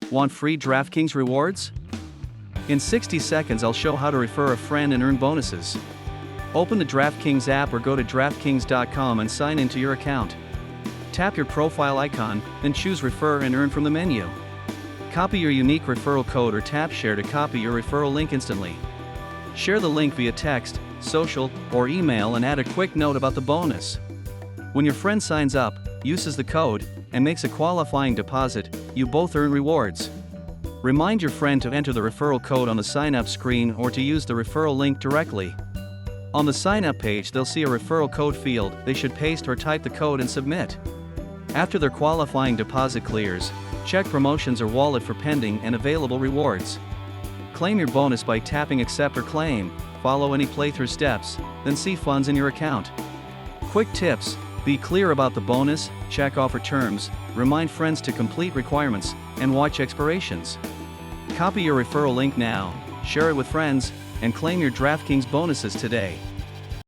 Want free DraftKings rewards? In 60 seconds I'll show how to refer a friend and earn bonuses. Open the DraftKings app or go to DraftKings.com and sign into your account. Tap your profile icon, then choose Refer and Earn from the menu. Copy your unique referral code or tap Share to copy your referral link instantly. Share the link via text, social, or email and add a quick note about the bonus. When your friend signs up, uses the code, and makes a qualifying deposit, you both earn rewards. Remind your friend to enter the referral code on the sign-up screen or to use the referral link directly. On the sign-up page they'll see a referral code field. They should paste or type the code and submit. After their qualifying deposit clears, check promotions or wallet for pending and available rewards. Claim your bonus by tapping Accept or Claim, follow any playthrough steps, then see funds in your account. Quick tips: be clear about the bonus, check offer terms, remind friends to complete requirements, and watch expirations. Copy your referral link now, share it with friends, and claim your DraftKings bonuses today.